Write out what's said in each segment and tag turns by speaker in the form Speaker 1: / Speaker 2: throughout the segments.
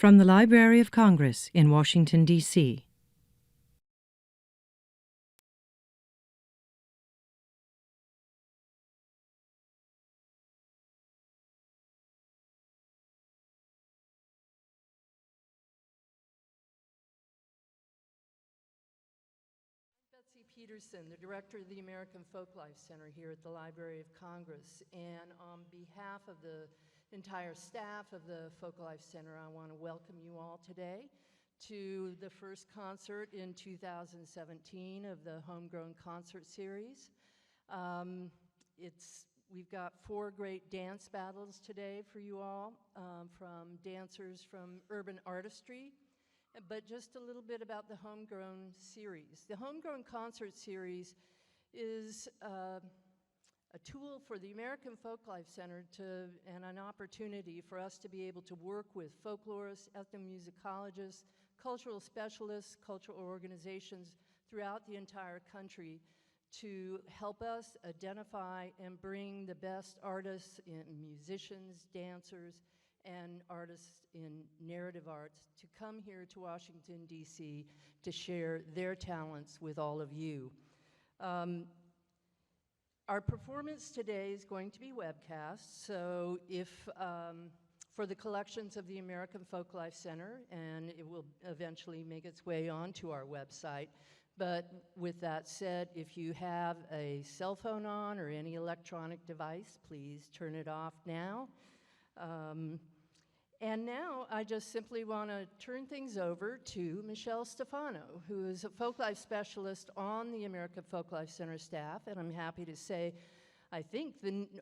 Speaker 1: From the Library of Congress in Washington, D.C.
Speaker 2: Peterson, the director of the American Folklife Center here at the Library of Congress. And on behalf of the entire staff of the Folklife Center, I want to welcome you all today to the first concert in 2017 of the Homegrown Concert Series. We've got 4 great dance battles today for you all, from dancers from Urban Artistry. But just a little bit about the Homegrown series. The Homegrown Concert Series is a tool for the American Folklife Center and an opportunity for us to be able to work with folklorists, ethnomusicologists, cultural specialists, cultural organizations throughout the entire country to help us identify and bring the best artists and musicians, dancers, and artists in narrative arts to come here to Washington, D.C. to share their talents with all of you. Our performance today is going to be webcast, so if for the collections of the American Folklife Center, and it will eventually make its way onto our website. But with that said, if you have a cell phone on or any electronic device, please turn it off now. And now I just simply want to turn things over to Michelle Stefano, who is a folklife specialist on the American Folklife Center staff, and I'm happy to say, I think,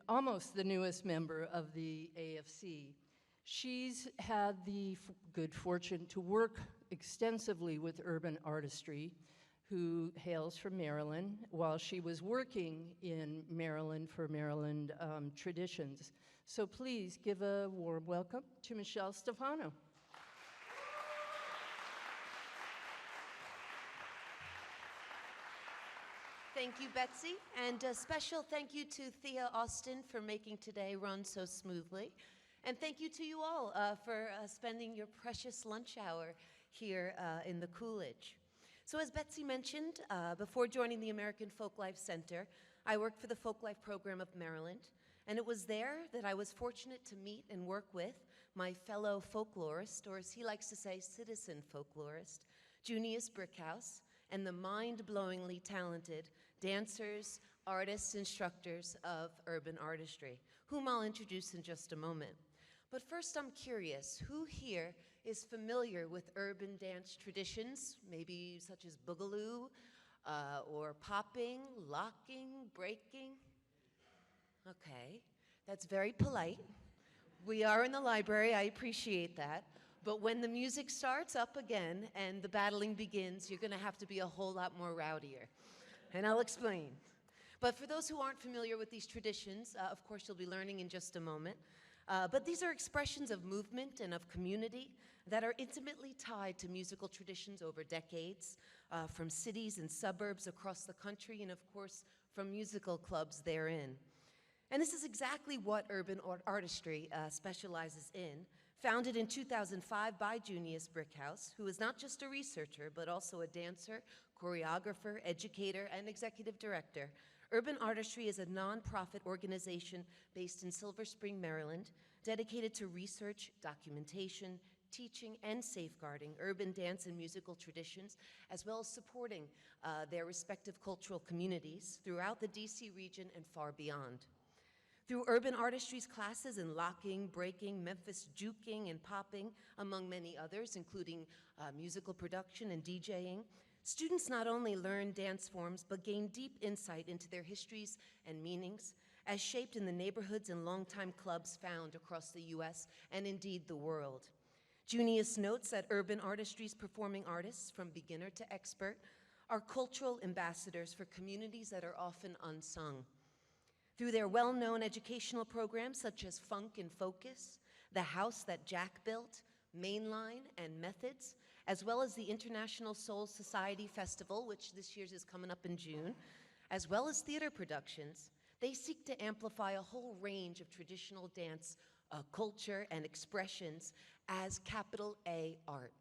Speaker 2: almost the newest member of the AFC. She's had the good fortune to work extensively with Urban Artistry, who hails from Maryland, while she was working in Maryland for Maryland Traditions. So please give a warm welcome to Michelle Stefano.
Speaker 3: Thank you, Betsy, and a special thank you to Thea Austin for making today run so smoothly. And thank you to you all for spending your precious lunch hour here in the Coolidge. So as Betsy mentioned, before joining the American Folklife Center, I worked for the Folklife Program of Maryland, and it was there that I was fortunate to meet and work with my fellow folklorist, or as he likes to say, citizen folklorist, Junious Brickhouse, and the mind-blowingly talented dancers, artists, instructors of Urban Artistry, whom I'll introduce in just a moment. But first, I'm curious, who here is familiar with urban dance traditions, maybe such as boogaloo, or popping, locking, breaking? Okay, that's very polite. We are in the library, I appreciate that. But when the music starts up again and the battling begins, you're gonna have to be a whole lot more rowdier. And I'll explain. But for those who aren't familiar with these traditions, of course you'll be learning in just a moment. But these are expressions of movement and of community that are intimately tied to musical traditions over decades, from cities and suburbs across the country, and of course, from musical clubs therein. And this is exactly what Urban Artistry specializes in, founded in 2005 by Junious Brickhouse, who is not just a researcher, but also a dancer, choreographer, educator, and executive director. Urban Artistry is a nonprofit organization based in Silver Spring, Maryland, dedicated to research, documentation, teaching, and safeguarding urban dance and musical traditions, as well as supporting their respective cultural communities throughout the DC region and far beyond. Through Urban Artistry's classes in locking, breaking, Memphis juking, and popping, among many others, including musical production and DJing, students not only learn dance forms, but gain deep insight into their histories and meanings, as shaped in the neighborhoods and longtime clubs found across the US and indeed the world. Junious notes that Urban Artistry's performing artists, from beginner to expert, are cultural ambassadors for communities that are often unsung. Through their well-known educational programs such as Funk and Focus, The House That Jack Built, Mainline, and Methods, as well as the International Soul Society Festival, which this year's is coming up in June, as well as theater productions, they seek to amplify a whole range of traditional dance culture, and expressions as capital A art.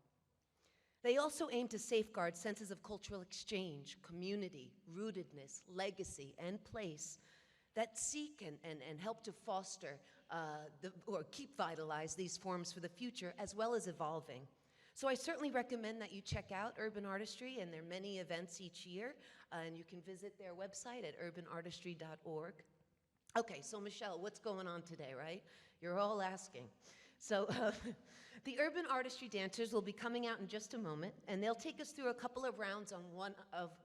Speaker 3: They also aim to safeguard senses of cultural exchange, community, rootedness, legacy, and place that seek and help to foster or keep vitalize these forms for the future as well as evolving. So I certainly recommend that you check out Urban Artistry, and there are many events each year, and you can visit their website at urbanartistry.org. Okay, so Michelle, what's going on today, right? You're all asking. So the Urban Artistry dancers will be coming out in just a moment, and they'll take us through a couple of rounds on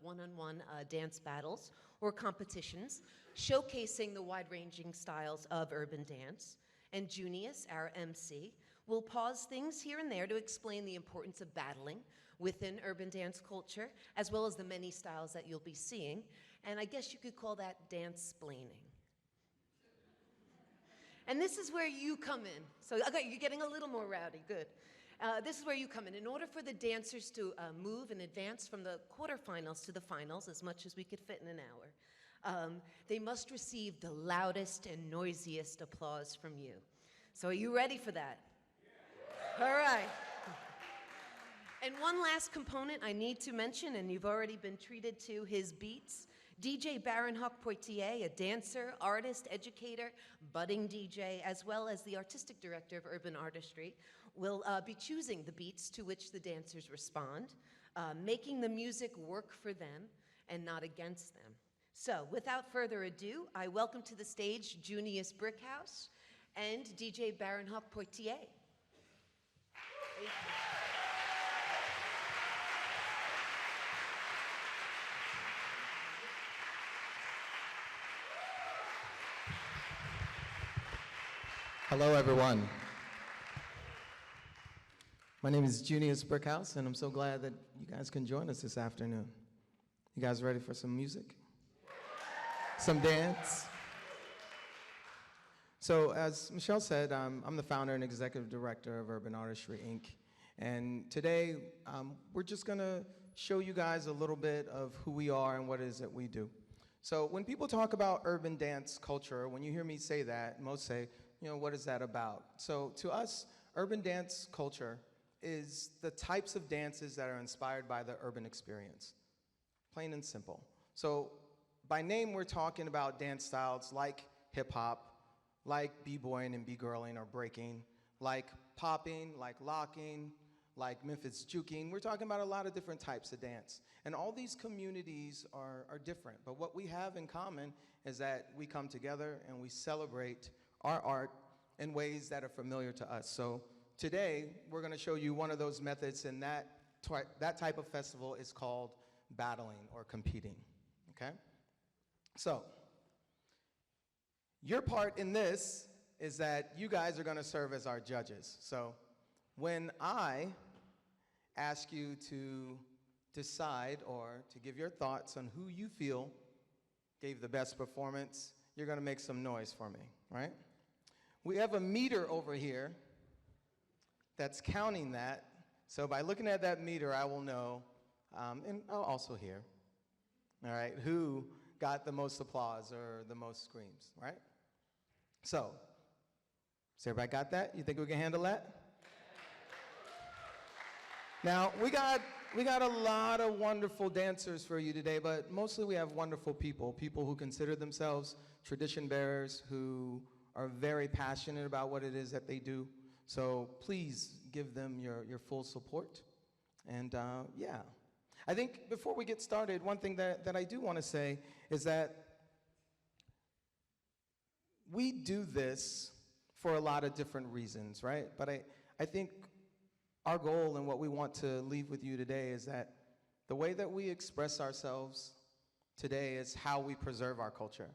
Speaker 3: one-on-one dance battles or competitions, showcasing the wide-ranging styles of urban dance. And Junious, our MC, will pause things here and there to explain the importance of battling within urban dance culture, as well as the many styles that you'll be seeing. And I guess you could call that dance-splaining. And this is where you come in. So, okay, you're getting a little more rowdy, good. This is where you come in. In order for the dancers to move and advance from the quarterfinals to the finals, as much as we could fit in an hour, they must receive the loudest and noisiest applause from you. So are you ready for that? Yeah. All right. And one last component I need to mention, and you've already been treated to his beats. DJ Baronhawk Poitier, a dancer, artist, educator, budding DJ, as well as the artistic director of Urban Artistry, will be choosing the beats to which the dancers respond, making the music work for them and not against them. So, without further ado, I welcome to the stage Junious Brickhouse and DJ Baronhawk Poitier. Thank you.
Speaker 4: Hello, everyone. My name is Junious Brickhouse, and I'm so glad that you guys can join us this afternoon. You guys ready for some music? Some dance? So, as Michelle said, I'm the founder and executive director of Urban Artistry, Inc. And today, we're just going to show you guys a little bit of who we are and what it is that we do. So, when people talk about urban dance culture, when you hear me say that, most say, you know, what is that about? So to us, urban dance culture is the types of dances that are inspired by the urban experience, plain and simple. So by name, we're talking about dance styles like hip hop, like b-boying and b-girling or breaking, like popping, like locking, like Memphis juking. We're talking about a lot of different types of dance. And all these communities are different, but what we have in common is that we come together and we celebrate our art in ways that are familiar to us. So today, we're going to show you one of those methods, and that type of festival is called battling or competing, okay? So your part in this is that you guys are going to serve as our judges. So when I ask you to decide or to give your thoughts on who you feel gave the best performance, you're going to make some noise for me, right? We have a meter over here that's counting that. So by looking at that meter, I will know, and I'll also hear, all right, who got the most applause or the most screams, right? So, has everybody got that? You think we can handle that? Now, we got a lot of wonderful dancers for you today, but mostly we have wonderful people who consider themselves tradition bearers, who are very passionate about what it is that they do. So please give them your full support. And yeah, I think before we get started, one thing that I do want to say is that we do this for a lot of different reasons, right? But I think our goal and what we want to leave with you today is that the way that we express ourselves today is how we preserve our culture.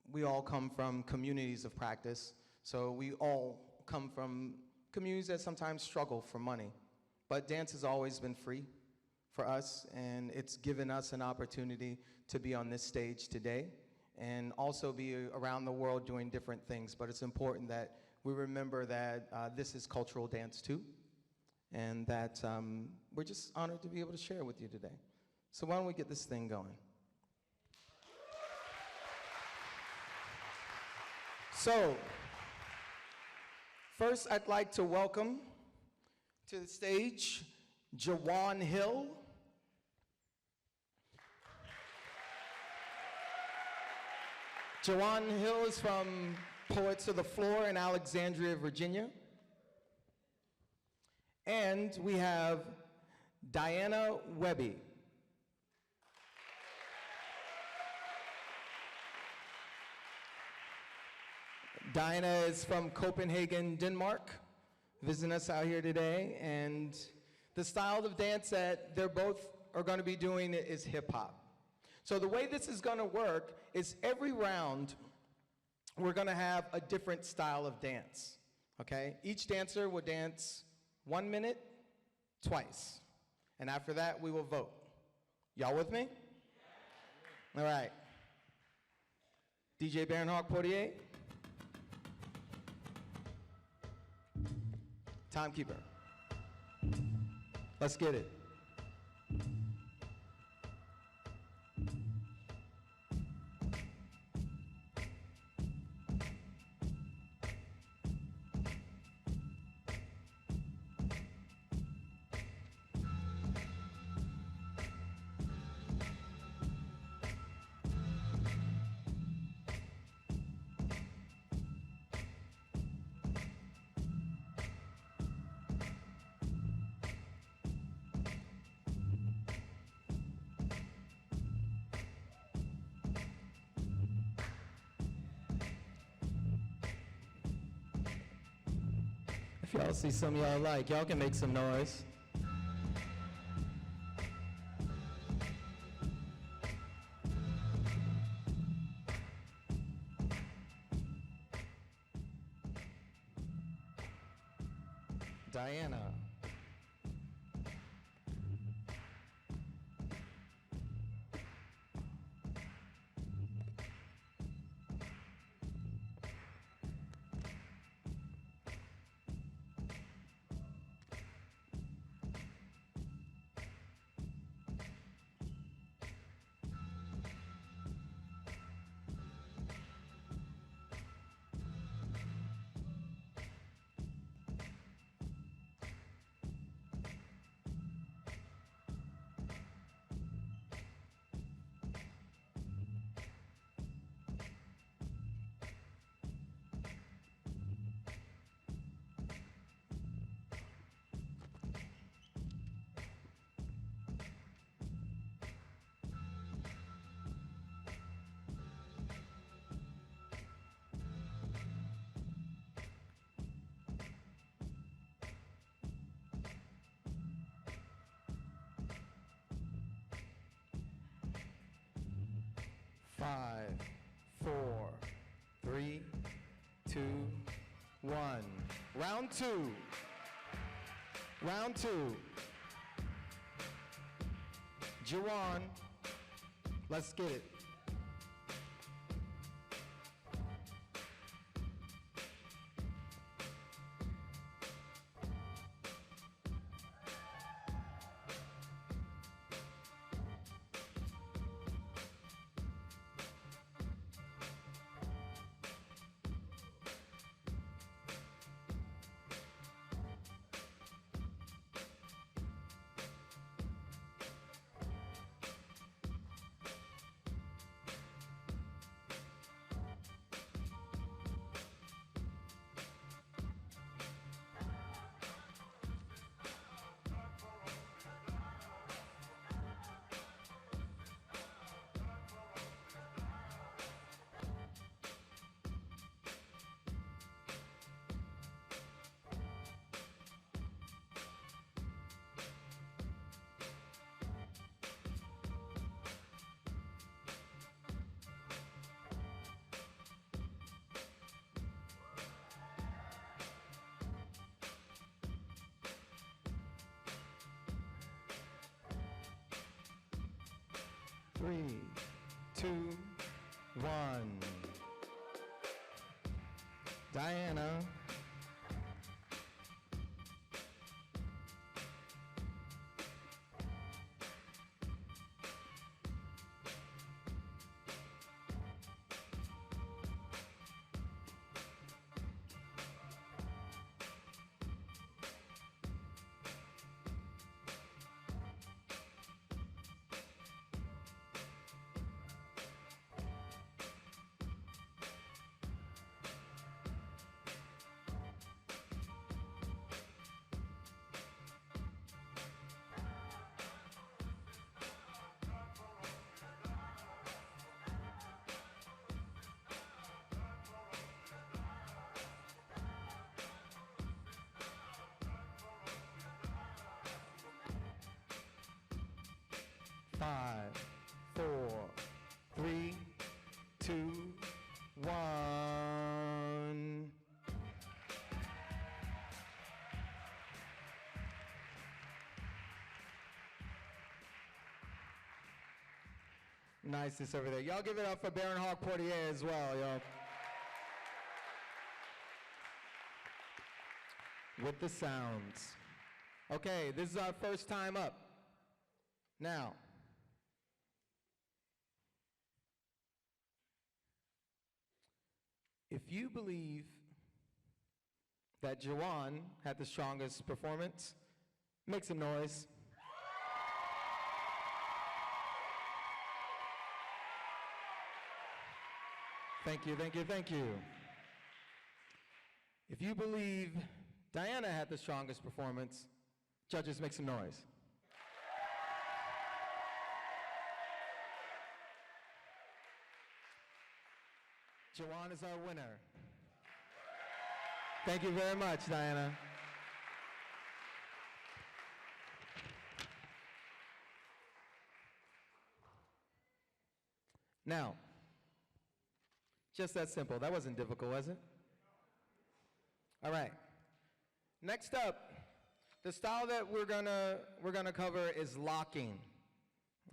Speaker 4: We all come from communities of practice, so we all come from communities that sometimes struggle for money. But dance has always been free for us, and it's given us an opportunity to be on this stage today and also be around the world doing different things. But it's important that we remember that this is cultural dance too, and that we're just honored to be able to share with you today. So why don't we get this thing going? So, First, I'd like to welcome to the stage Jawan Hill. Jawan Hill is from Poets to the Floor in Alexandria, Virginia. And we have Diana Webby. Diana is from Copenhagen, Denmark, visiting us out here today. And the style of dance that they're both are going to be doing is hip hop. So the way this is going to work is every round we're going to have a different style of dance, okay? Each dancer will dance 1 minute, twice. And after that, we will vote. Y'all with me? All right. DJ Baronhawk Poitier. Timekeeper. Let's get it. If y'all see some y'all like, y'all can make some noise. Diana. Five, 4, 3, 2, 1. Round two. Round two. Jawan, let's get it. Three, 2, 1. Diana. 5, 4, 3, 2, 1. Niceness over there. Y'all give it up for Baronhawk Poitier as well, yo. With the sounds. Okay, this is our first time up. Now, if you believe that Jawan had the strongest performance, make some noise. Thank you, thank you, thank you. If you believe Diana had the strongest performance, judges, make some noise. Jawan is our winner. Thank you very much, Diana. Now, just that simple. That wasn't difficult, was it? All right. Next up, the style that we're gonna cover is locking.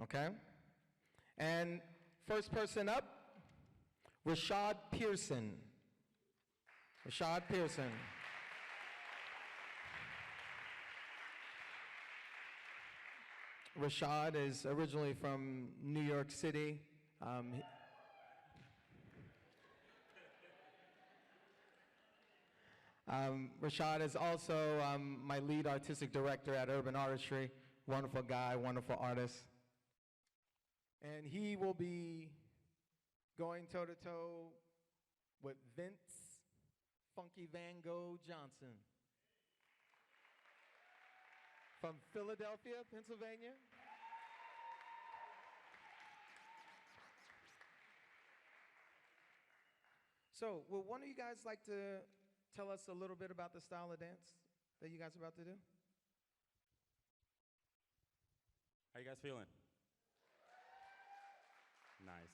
Speaker 4: Okay? And first person up, Rashad Pearson. Rashad Pearson. Rashad is originally from New York City. Rashad is also my lead artistic director at Urban Artistry. Wonderful guy, wonderful artist. And he will be going toe-to-toe with Vince Funky Van Gogh Johnson from Philadelphia, Pennsylvania. So, would one of you guys like to tell us a little bit about the style of dance that you guys are about to do?
Speaker 5: How you guys feeling? Nice.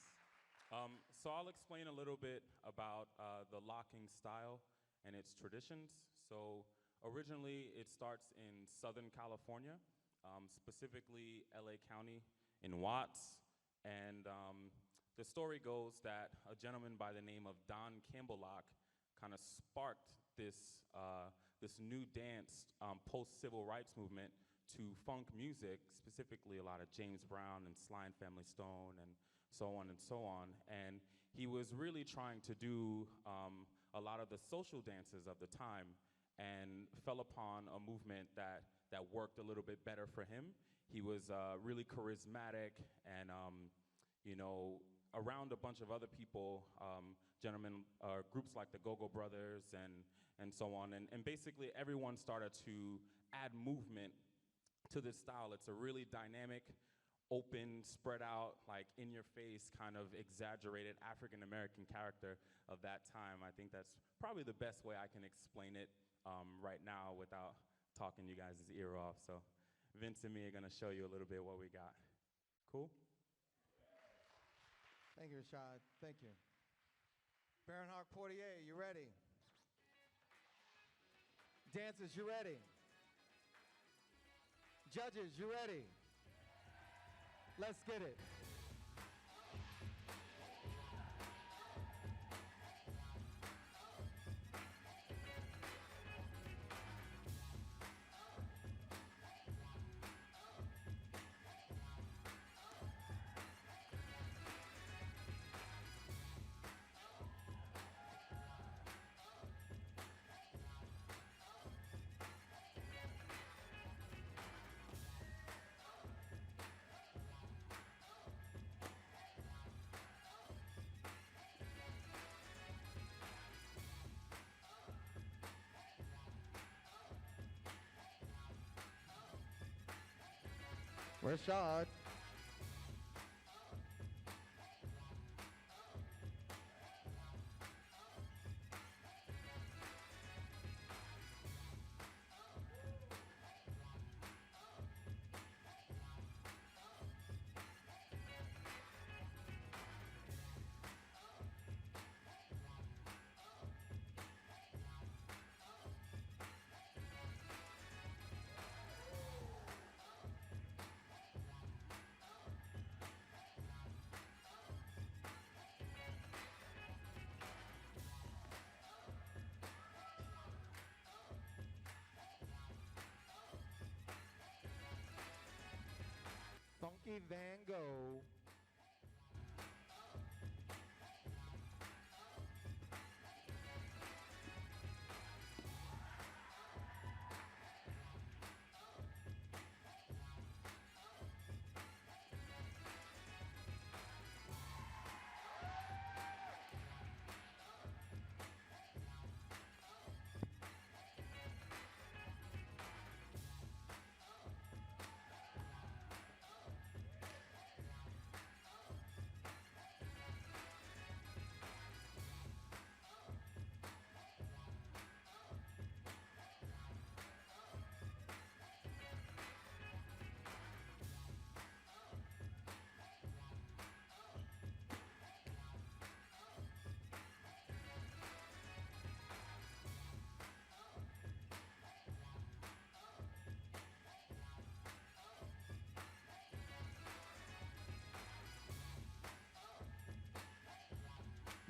Speaker 5: So I'll explain a little bit about the locking style and its traditions. So originally it starts in Southern California, specifically LA County in Watts. And the story goes that a gentleman by the name of Don Campbellock kind of sparked this new dance post-civil rights movement to funk music, specifically a lot of James Brown and Sly and Family Stone and so on and so on. And he was really trying to do a lot of the social dances of the time and fell upon a movement that worked a little bit better for him. He was really charismatic and, you know, around a bunch of other people, groups like the Go-Go Brothers and so on. And basically everyone started to add movement to this style. It's a really dynamic, open, spread out, like in your face, kind of exaggerated African-American character of that time. I think that's probably the best way I can explain it right now without talking you guys' ear off. So Vince and me are gonna show you a little bit what we got. Cool?
Speaker 4: Thank you, Rashad. Thank you. Baronhawk Poitier, you ready? Dancers, you ready? Judges, you ready? Let's get it. Rashad.
Speaker 6: Funky Van Gogh.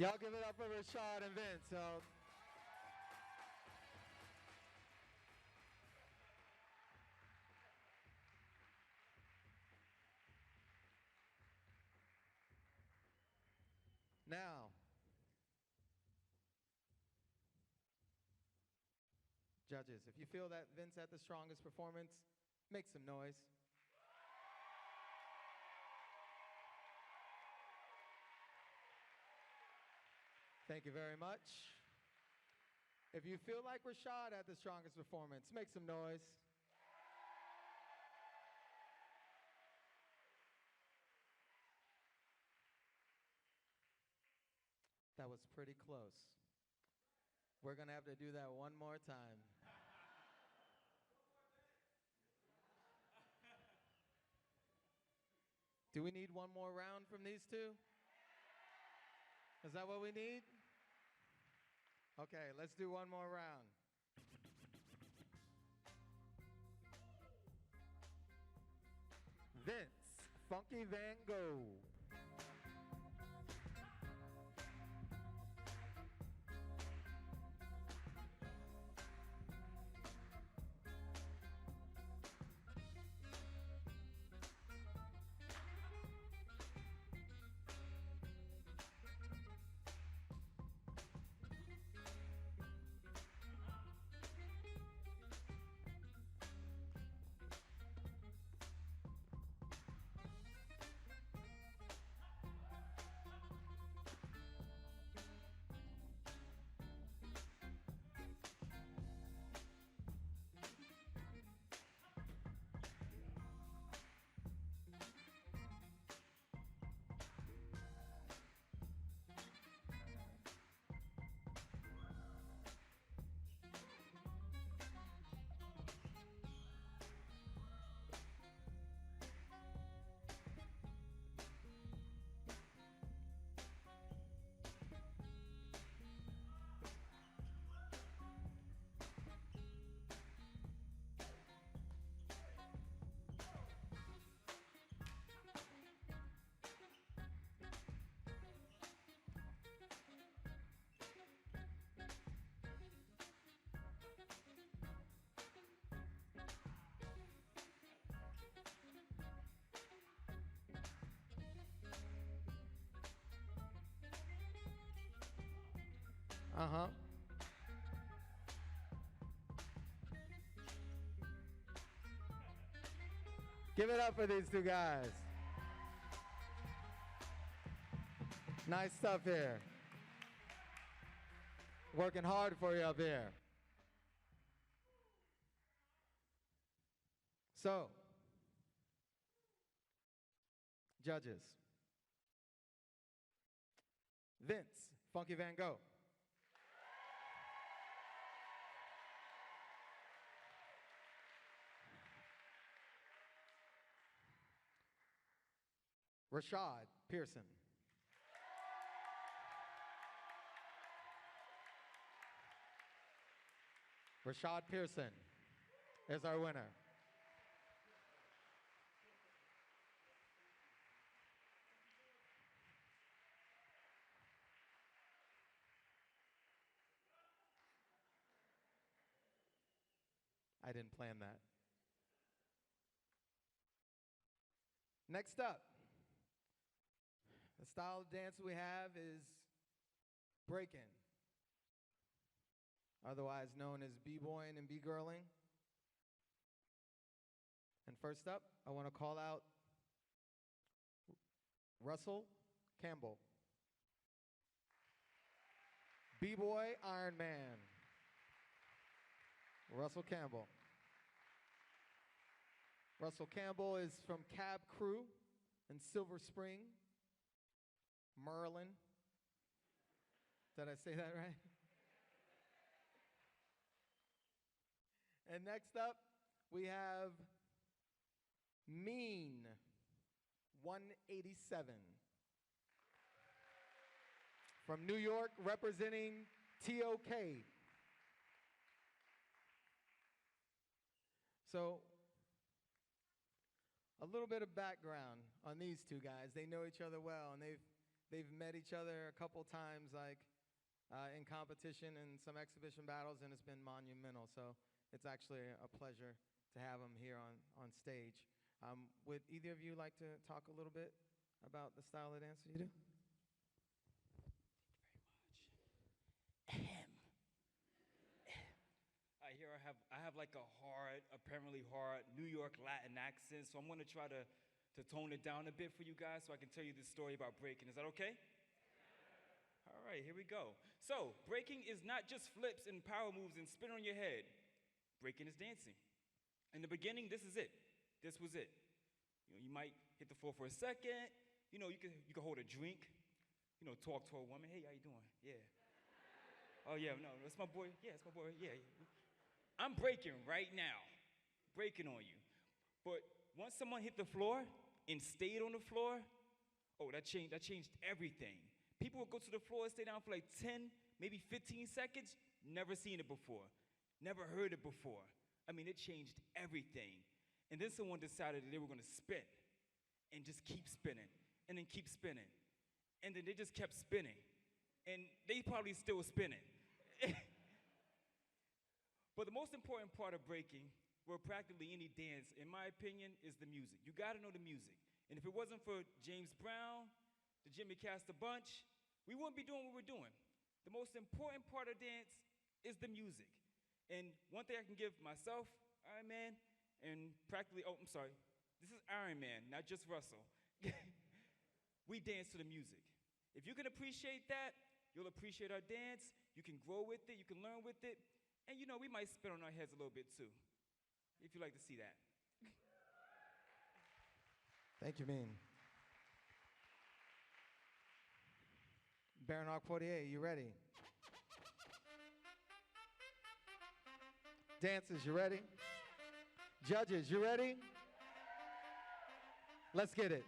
Speaker 6: Y'all give it up for Rashad and Vince. So. Now, judges, if you feel that Vince had the strongest performance, make some noise. Thank you very much. If you feel like Rashad had the strongest performance, make some noise. That was pretty close. We're going to have to do that one more time. Do we need one more round from these two? Is that what we need? Okay, let's do one more round. Vince, Funky Van Gogh. Uh-huh. Give it up for these two guys. Nice stuff here. Working hard for you up here. So, judges. Vince, Funky Van Gogh. Rashad Pearson. Rashad Pearson is our winner. I didn't plan that. Next up, the style of dance we have is breaking, otherwise known as b-boying and b-girling. And first up, I want to call out Russell Campbell, b-boy Iron Man. Russell Campbell. Russell Campbell is from Cab Crew in Silver Spring, Maryland. Did I say that right? And next up, we have Mean 187 from New York, representing TOK. So, a little bit of background on these two guys. They know each other well, and they've met each other a couple times, like in competition and some exhibition battles, and it's been monumental. So it's actually a pleasure to have them here on stage. Would either of you like to talk a little bit about the style of dance you do?
Speaker 7: Here I have like a hard, apparently hard New York Latin accent, so I'm gonna try to tone it down a bit for you guys so I can tell you this story about breaking. Is that okay? All right, here we go. So, breaking is not just flips and power moves and spin on your head. Breaking is dancing. In the beginning, this is it. This was it. You might hit the floor for a second. You can hold a drink. Talk to a woman. Hey, how you doing? Yeah. Oh yeah, no, that's my boy. Yeah, it's my boy. Yeah. I'm breaking right now, breaking on you. But once someone hit the floor and stayed on the floor, oh, that changed everything. People would go to the floor and stay down for like 10, maybe 15 seconds, never seen it before, never heard it before. I mean, it changed everything. And then someone decided that they were gonna spin and just keep spinning and then keep spinning. And then they just kept spinning. And they probably still spinning. But the most important part of breaking, or practically any dance, in my opinion, is the music. You gotta know the music. And if it wasn't for James Brown, the Jimmy Castor Bunch, we wouldn't be doing what we're doing. The most important part of dance is the music. And one thing I can give myself, Iron Man, and practically, this is Iron Man, not just Russell. We dance to the music. If you can appreciate that, you'll appreciate our dance, you can grow with it, you can learn with it, and we might spin on our heads a little bit too, if you like to see that.
Speaker 6: Thank you, Mean. Baronhawk Poitier, you ready? Dancers, you ready? Judges, you ready? Let's get it.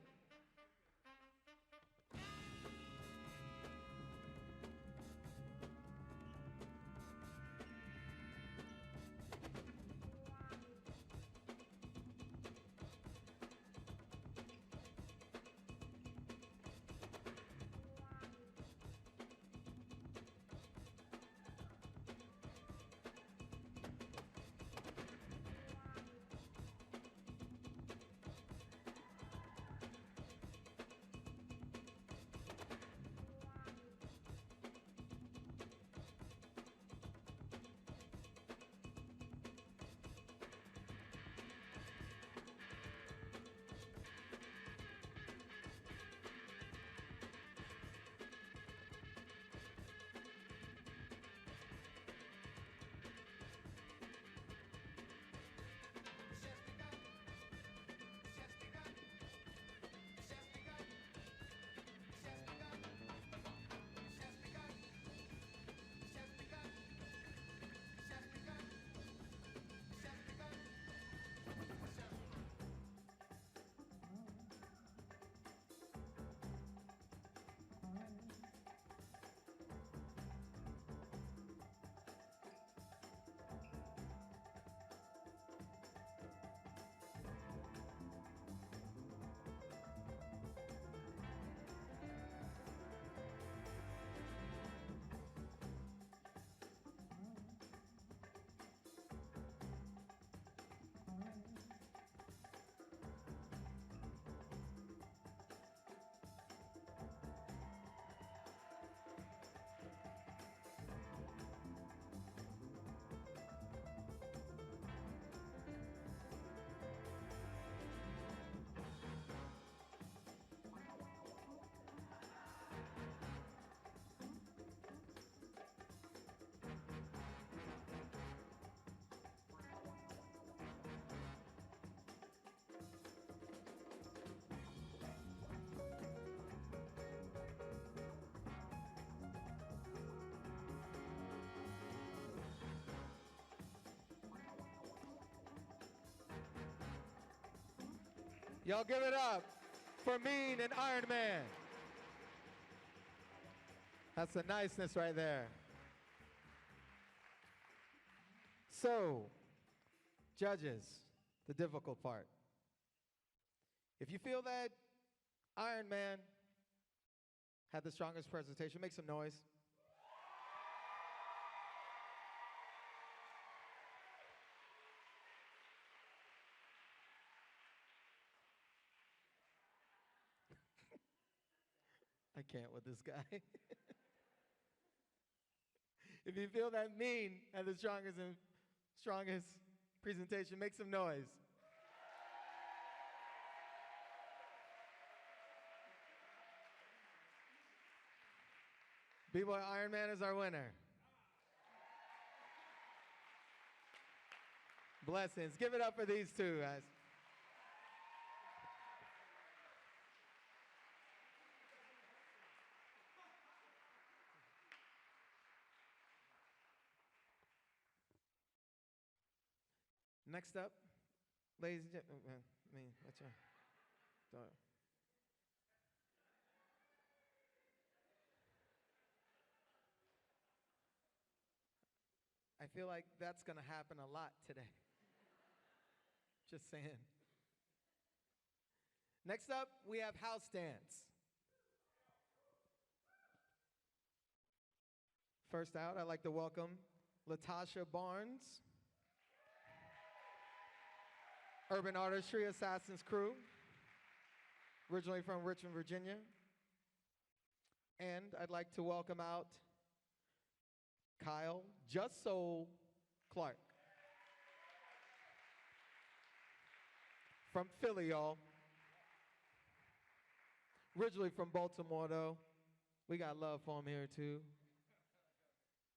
Speaker 6: Y'all give it up for Mean and Iron Man. That's the niceness right there. So, judges, the difficult part. If you feel that Iron Man had the strongest presentation, make some noise. I can't with this guy. If you feel that Mean had the strongest presentation, make some noise. B-Boy Iron Man is our winner. Blessings. Give it up for these two, guys. Next up, ladies and gentlemen, what's your daughter? I feel like that's going to happen a lot today. Just saying. Next up, we have house dance. First out, I'd like to welcome Latasha Barnes, Urban Artistry Assassin's Crew, originally from Richmond, Virginia. And I'd like to welcome out Kyle Just Soul Clark from Philly, y'all. Originally from Baltimore, though. We got love for him here, too.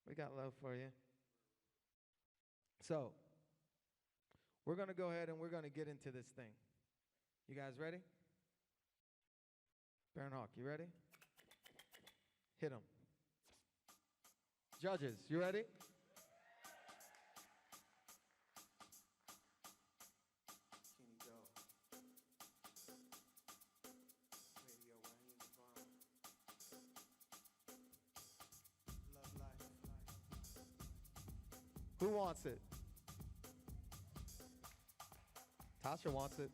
Speaker 6: We got love for you. So, we're going to go ahead and we're going to get into this thing. You guys ready? Baronhawk, you ready? Hit him. Judges, you ready? Who wants it? Tasha wants it.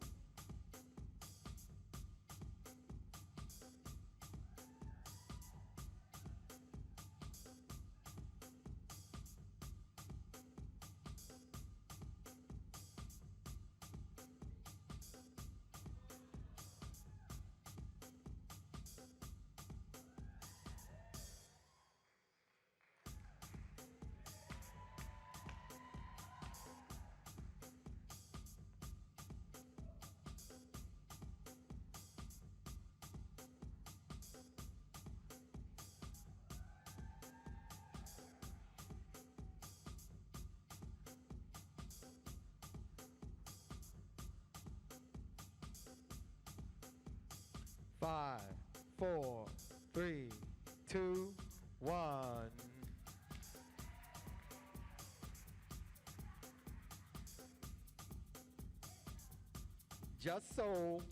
Speaker 6: Five, 4, 3, 2, 1. Just so.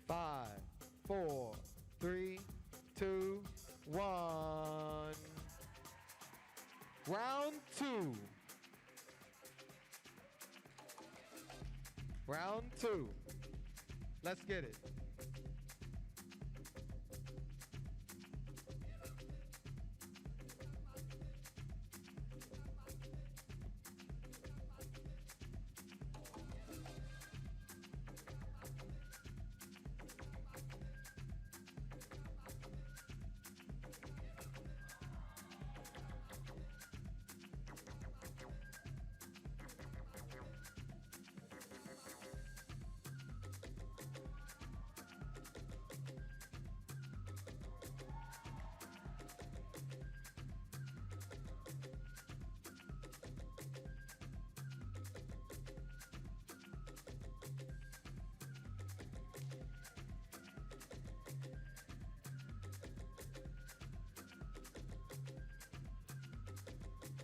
Speaker 6: Five, 4, 3, 2, 1. Round 2. Round 2. Let's get it.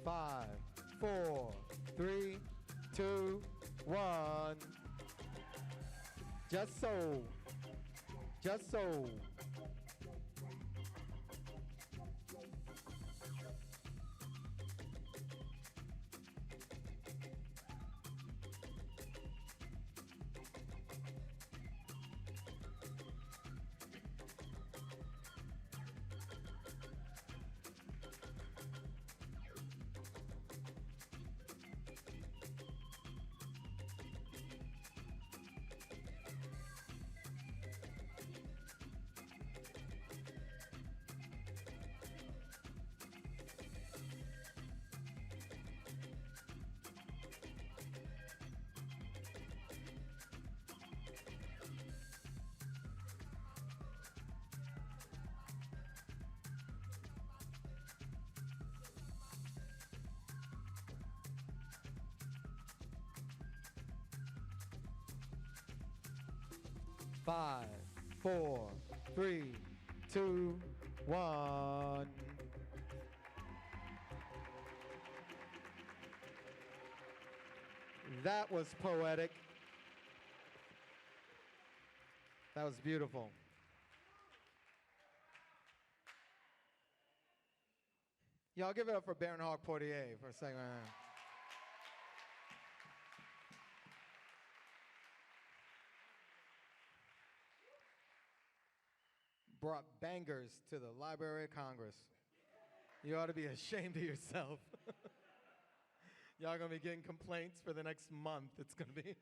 Speaker 6: 5, 4, 3, 2, 1. Just so. Just so. Five, 4, 3, 2, 1. That was poetic. That was beautiful. Y'all give it up for Baronhawk Poitier for a second. Brought bangers to the Library of Congress. You ought to be ashamed of yourself. Y'all gonna be getting complaints for the next month. It's gonna be.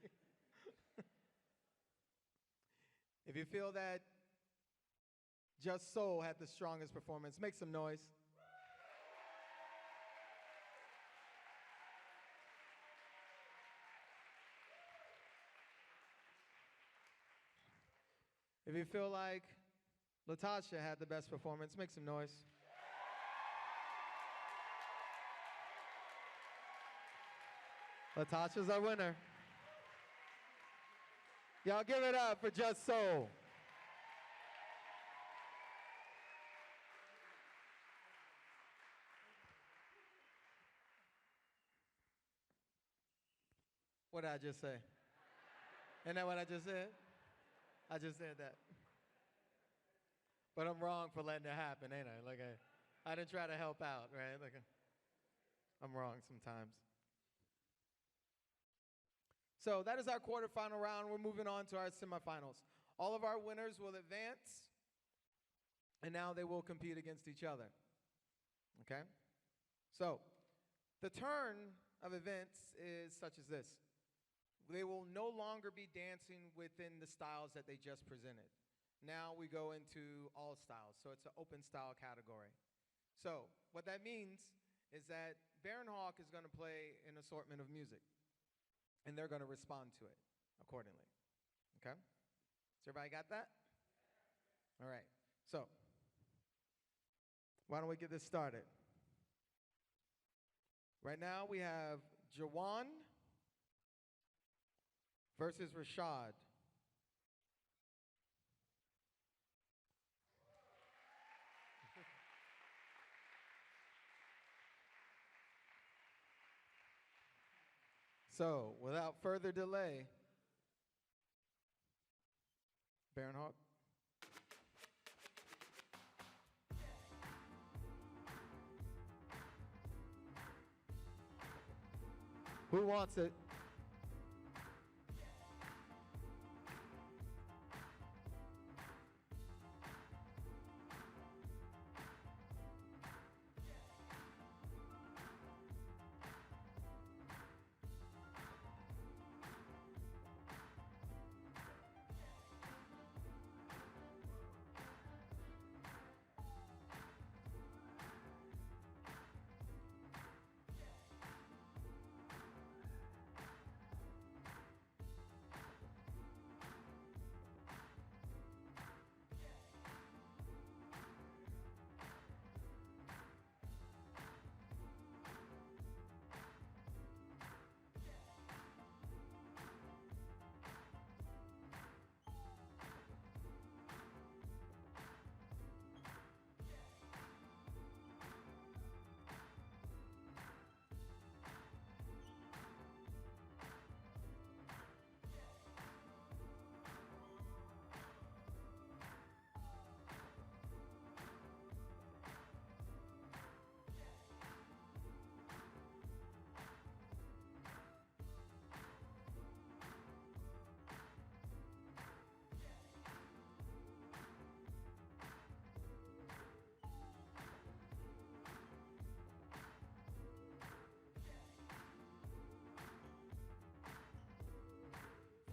Speaker 6: If you feel that Just Soul had the strongest performance, make some noise. If you feel like Latasha had the best performance, make some noise. Latasha's our winner. Y'all give it up for Just Soul. What did I just say? Isn't that what I just said? I just said that. But I'm wrong for letting it happen, ain't I? Like I didn't try to help out, right? Like I'm wrong sometimes. So that is our quarterfinal round. We're moving on to our semifinals. All of our winners will advance, and now they will compete against each other. Okay? So the turn of events is such as this. They will no longer be dancing within the styles that they just presented. Now we go into all styles, so it's an open style category. So what that means is that Baronhawk is going to play an assortment of music, and they're going to respond to it accordingly. Okay? So everybody got that? All right. So why don't we get this started? Right now we have Jawan versus Rashad. So, without further delay, Baronhawk. Who wants it?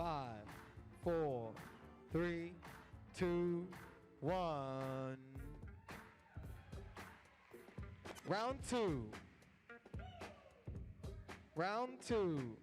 Speaker 6: 5, 4, 3, 2, 1. Round 2. Round 2.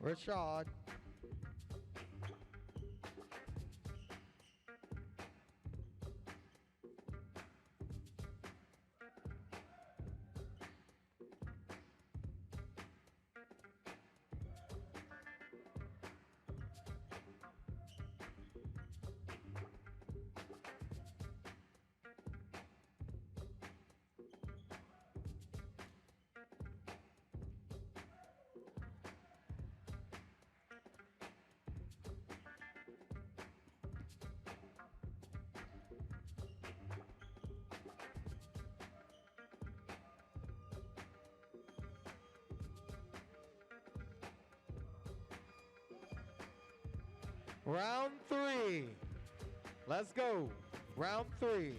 Speaker 6: Rashad. Round 3. Let's go. Round 3.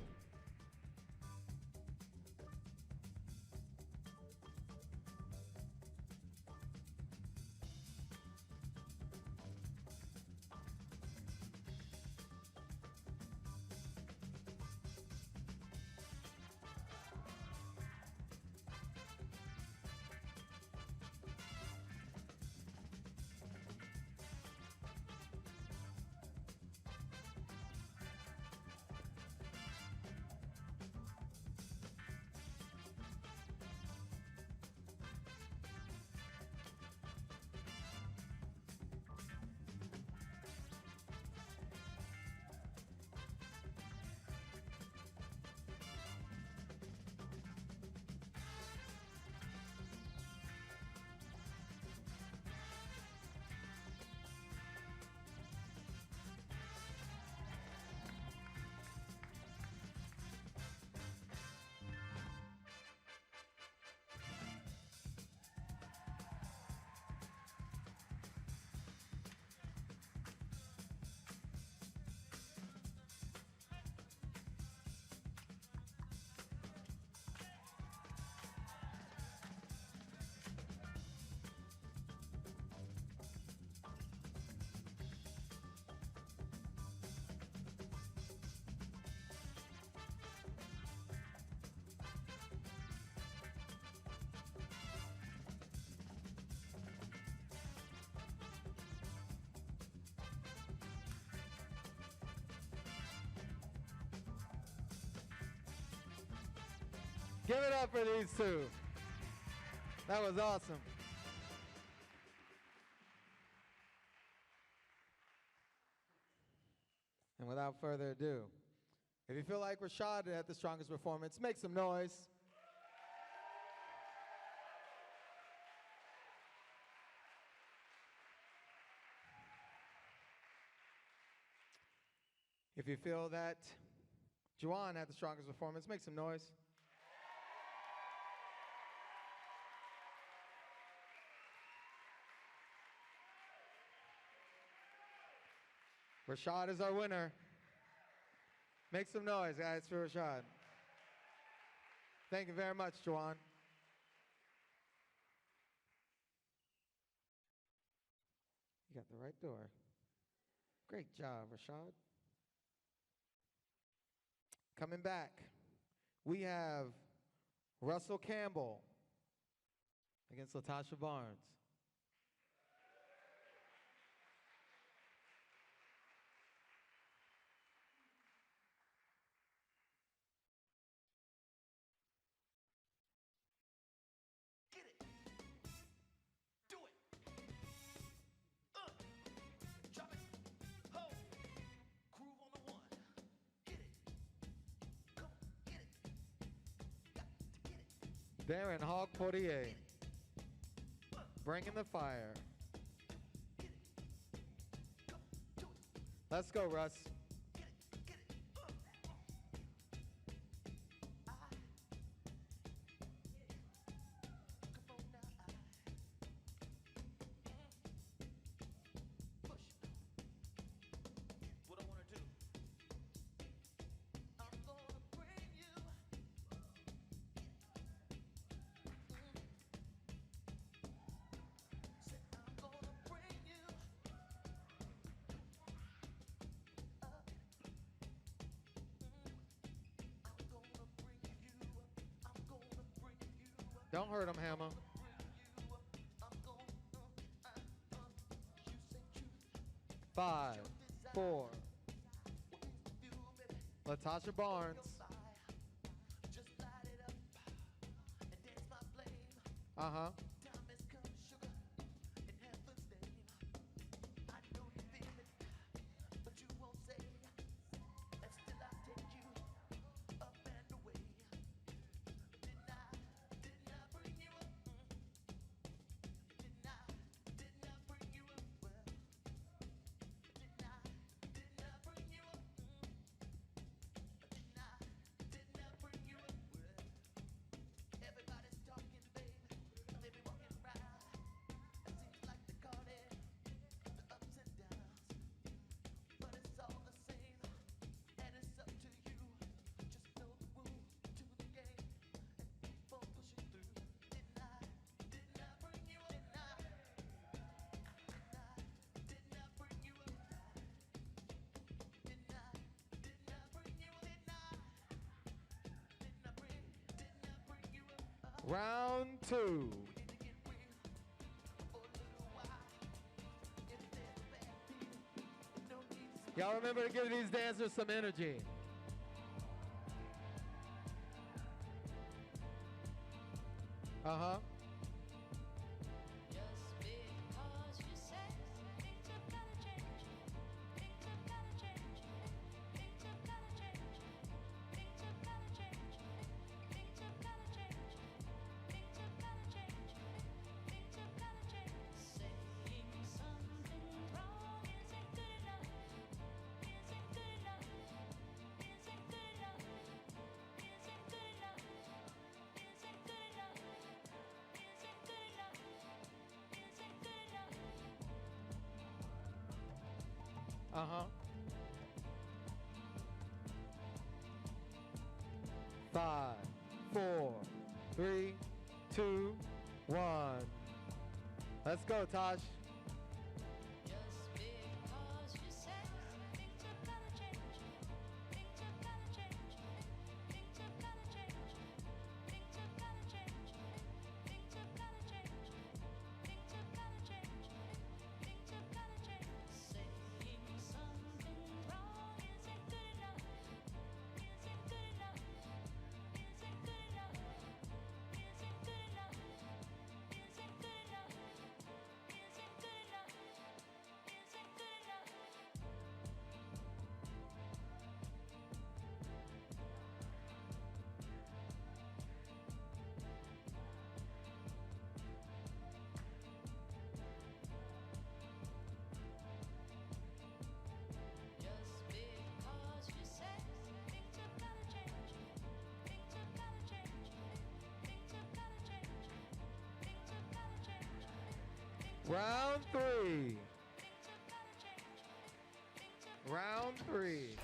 Speaker 6: Give it up for these two. That was awesome. And without further ado, if you feel like Rashad had the strongest performance, make some noise. If you feel that Juwan had the strongest performance, make some noise. Rashad is our winner. Make some noise, guys, for Rashad. Thank you very much, Juwan. You got the right door. Great job, Rashad. Coming back, we have Russell Campbell against Latasha Barnes. Baronhawk Poitier. Bringing the fire. Let's go, Russ. Don't hurt him, Hammer. Five, four. Latasha Barnes. Uh-huh. Round two. Y'all remember to give these dancers some energy. Uh-huh. Uh-huh. 5, 4, 3, 2, 1. Let's go, Tosh. Round three. Round three.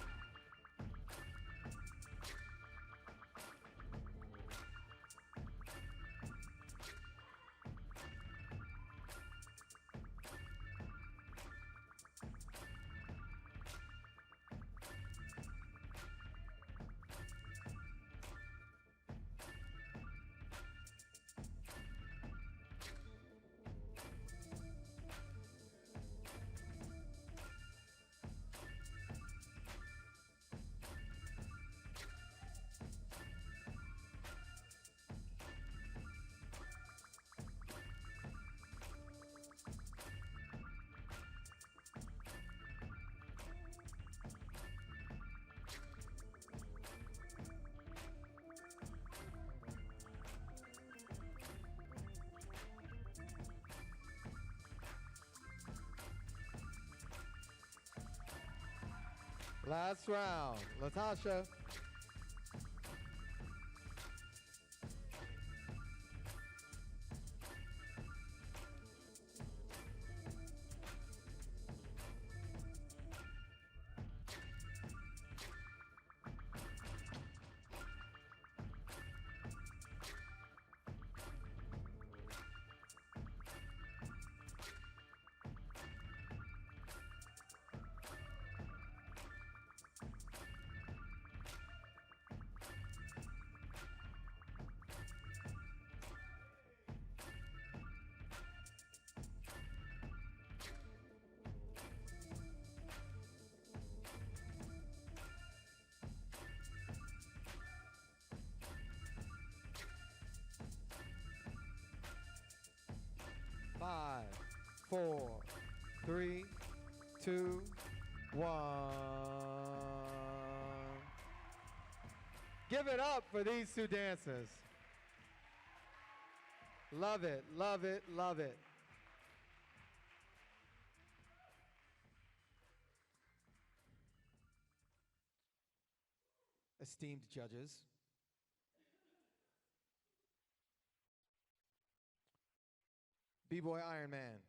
Speaker 6: Last round. Latasha. Five, four, three, two, one. Give it up for these two dancers. Love it, love it, love it. Esteemed judges, B-Boy Iron Man,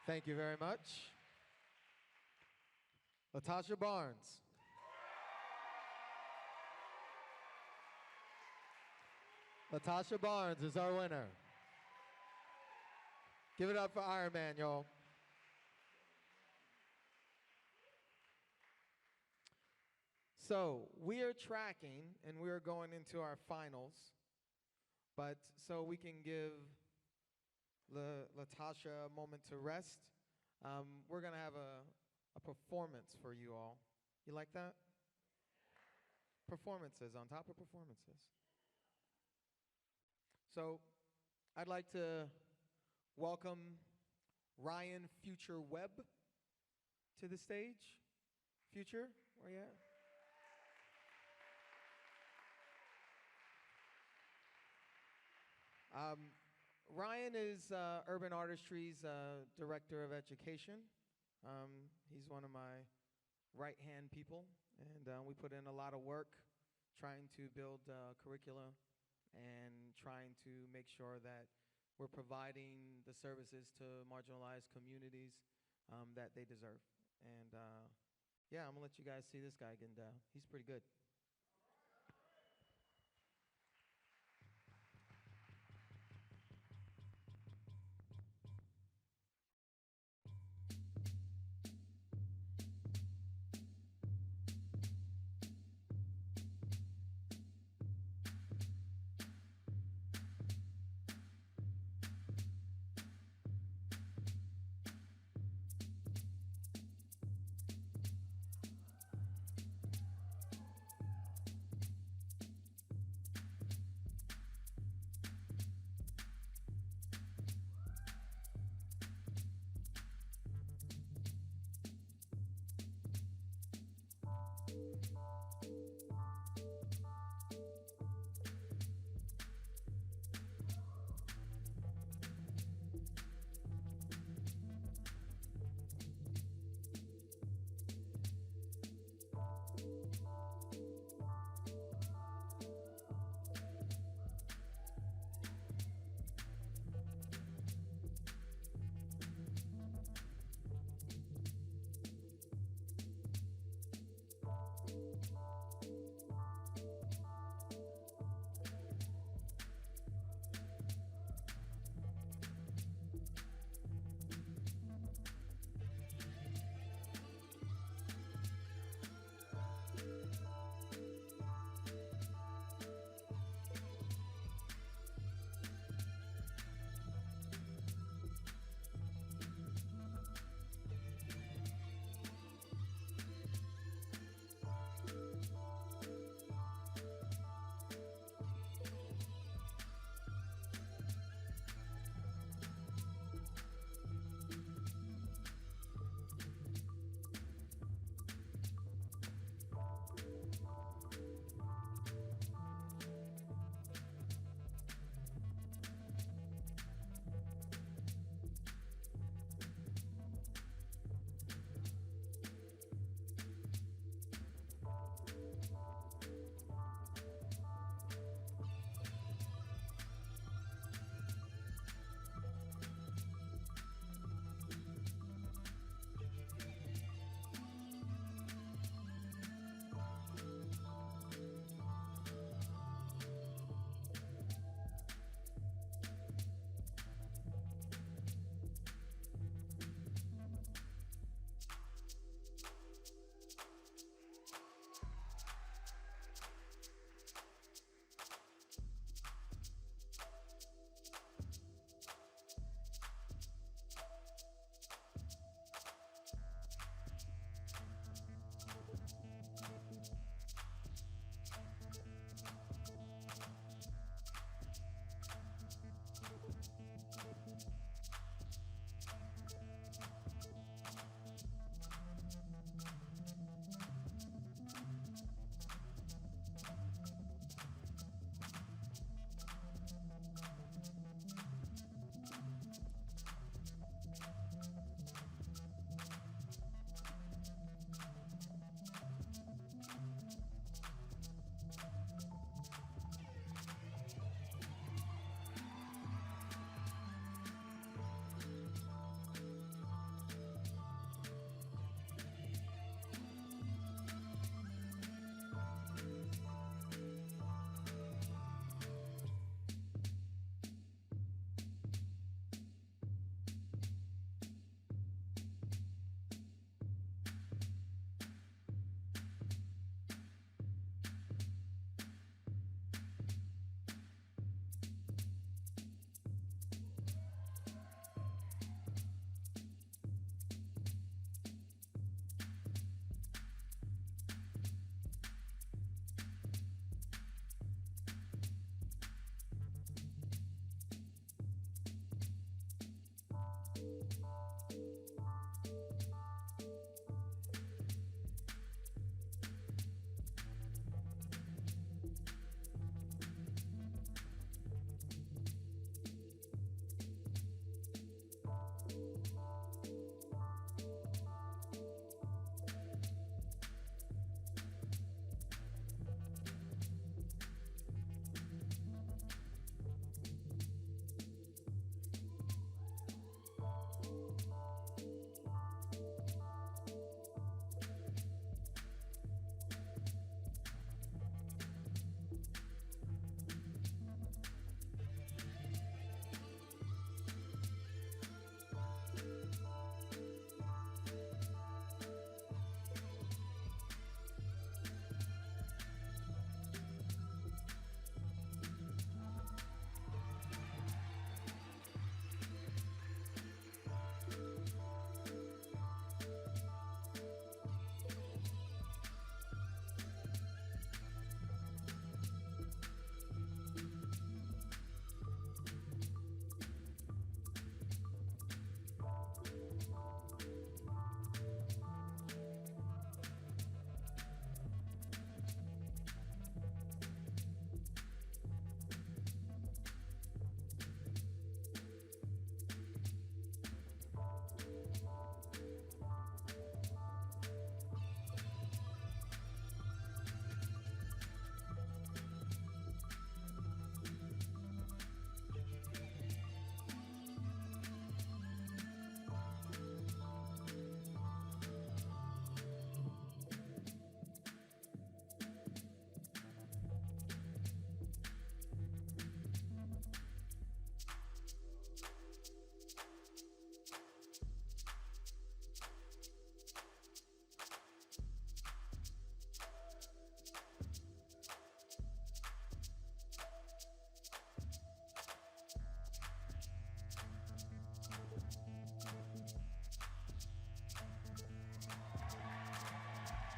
Speaker 6: thank you very much. Latasha Barnes. Latasha Barnes is our winner. Give it up for Iron Man, y'all. So we are tracking and we are going into our finals, but so we can give Latasha a moment to rest, we're gonna have a performance for you all. You like that? Performances on top of performances. So I'd like to welcome Ryan Future Webb to the stage. Future, where you at? Ryan is Urban Artistry's Director of Education. He's one of my right-hand people, and we put in a lot of work trying to build curricula and trying to make sure that we're providing the services to marginalized communities that they deserve. And yeah, I'm gonna let you guys see this guy again. He's pretty good.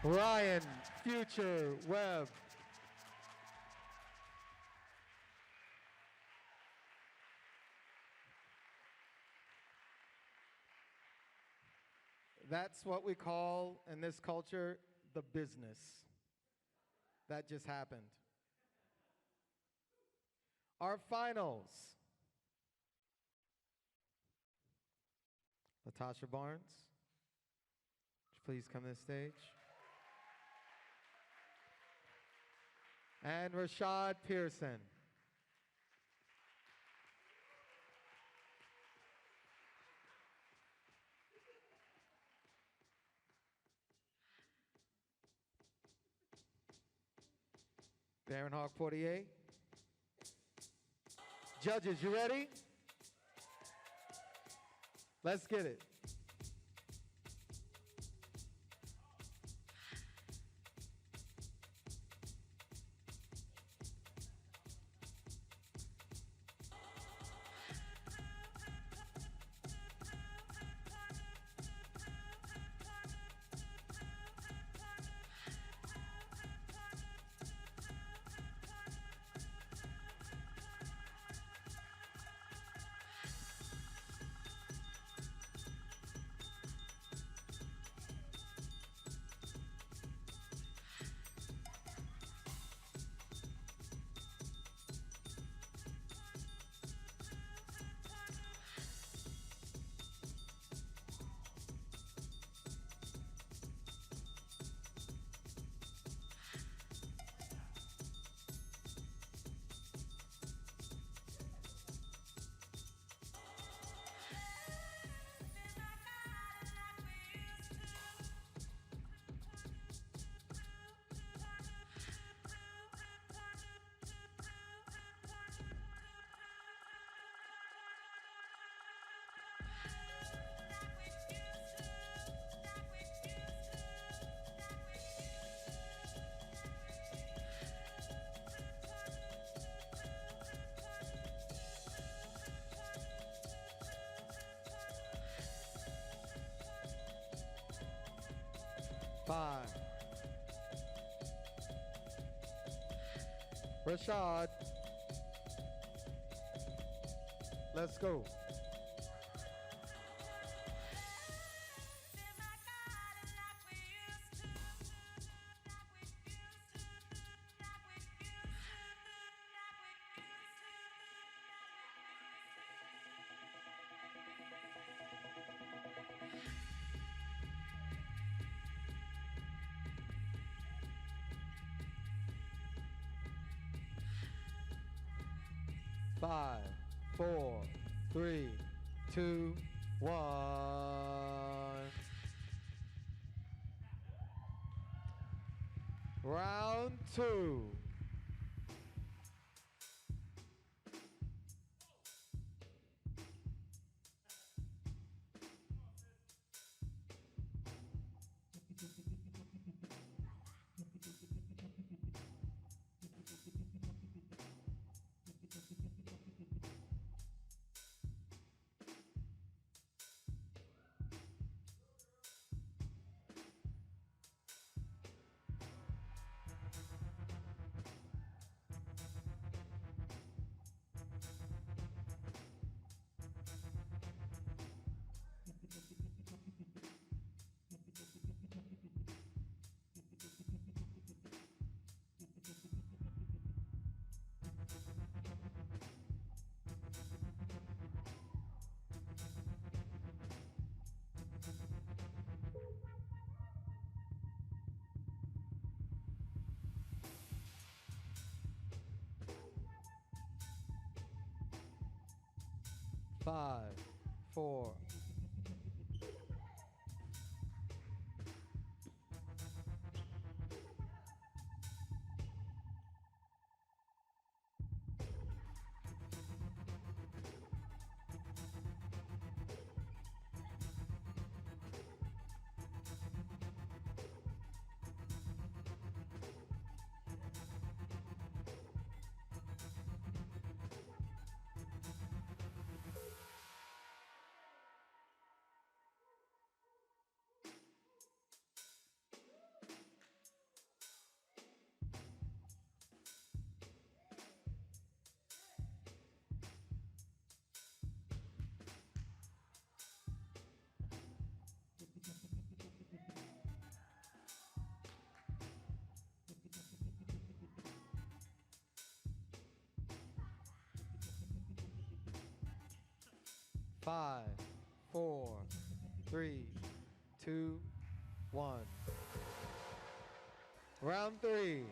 Speaker 6: Ryan Future Webb. That's what we call in this culture the business. That just happened. Our finals. Latasha Barnes, would you please come to the stage? And Rashad Pearson. Baronhawk Poitier. Judges, you ready? Let's get it. Five. Rashad. Let's go. Five, four, three, two, one. Round two. Five, four. 5, 4, 3, 2, 1. Round 3.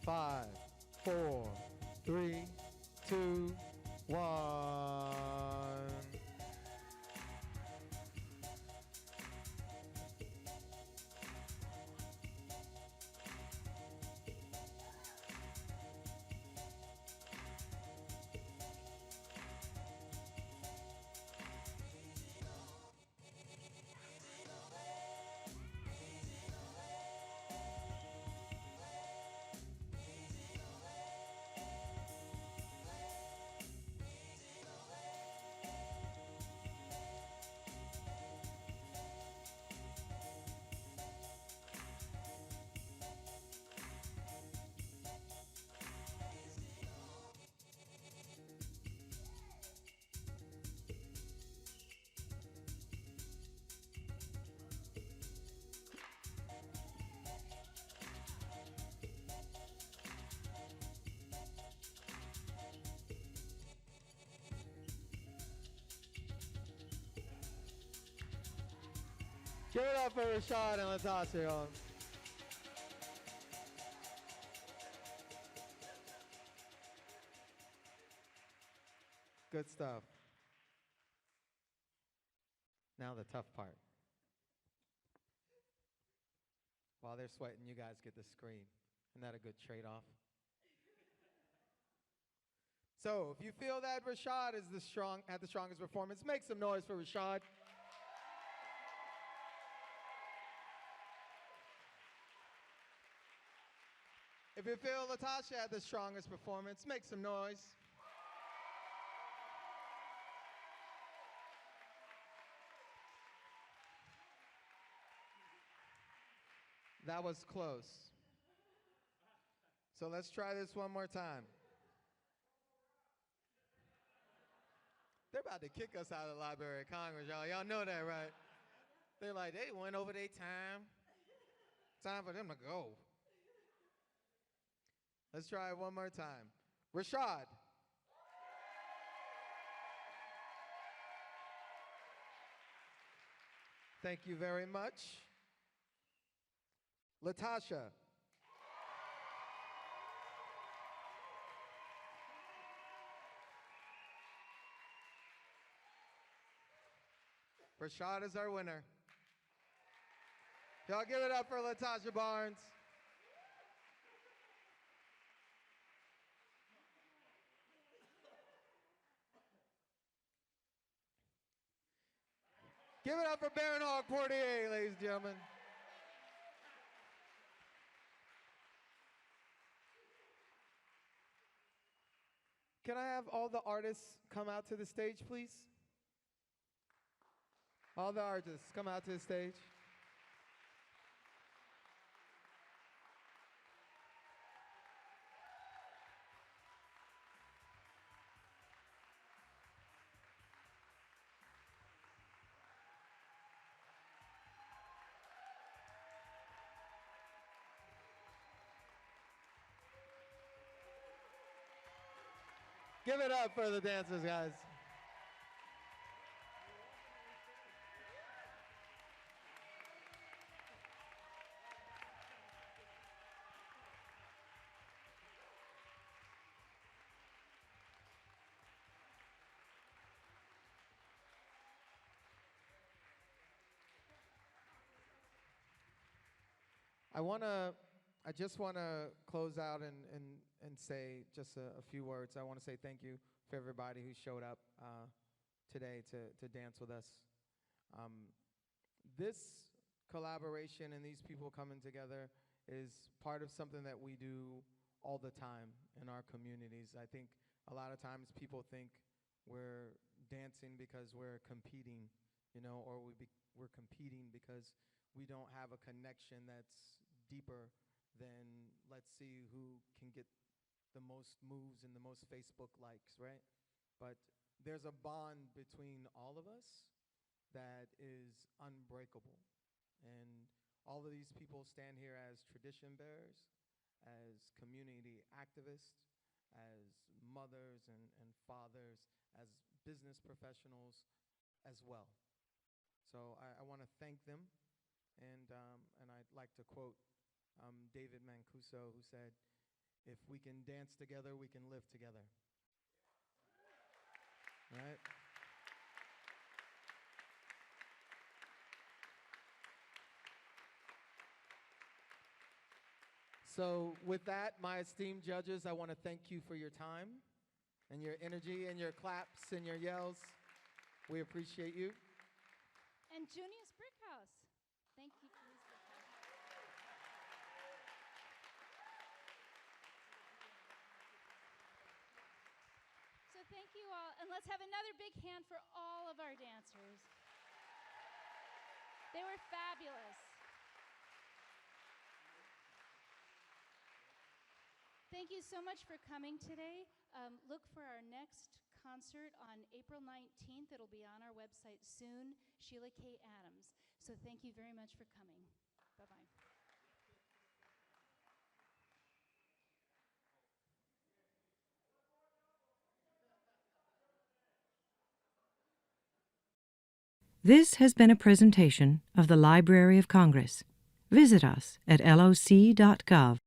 Speaker 6: Five, 4, 3, 2, 1. Give it up for Rashad and Latasha, y'all. Good stuff. Now the tough part. While they're sweating, you guys get the screen. Isn't that a good trade-off? So, if you feel that Rashad is had the strongest performance, make some noise for Rashad. If you feel Latasha had the strongest performance, make some noise. That was close. So let's try this one more time. They're about to kick us out of the Library of Congress, y'all. Y'all know that, right? They're like, they went over their time. Time for them to go. Let's try it one more time. Rashad. Thank you very much. Latasha. Rashad is our winner. Y'all give it up for Latasha Barnes. Give it up for Baronhawk Poitier, ladies and gentlemen. Can I have all the artists come out to the stage, please? All the artists come out to the stage. Give it up for the dancers, guys. I just want to close out and say just a few words. I want to say thank you for everybody who showed up today to dance with us. This collaboration and these people coming together is part of something that we do all the time in our communities. I think a lot of times people think we're dancing because we're competing, you know, or we're competing because we don't have a connection that's deeper than let's see who can get the most moves and the most Facebook likes, right? But there's a bond between all of us that is unbreakable. And all of these people stand here as tradition bearers, as community activists, as mothers and fathers, as business professionals as well. So I want to thank them, and I'd like to quote David Mancuso, who said, "If we can dance together, we can live together." Right? So with that, my esteemed judges, I want to thank you for your time and your energy and your claps and your yells. We appreciate you.
Speaker 8: And Junious Brickhouse. Thank you, Junious Brickhouse. So thank you all, and let's have another big hand for all of our dancers. They were fabulous. Thank you so much for coming today. Look for our next concert on April 19th. It'll be on our website soon, Sheila K. Adams. So thank you very much for coming. Bye-bye.
Speaker 1: This has been a presentation of the Library of Congress. Visit us at loc.gov.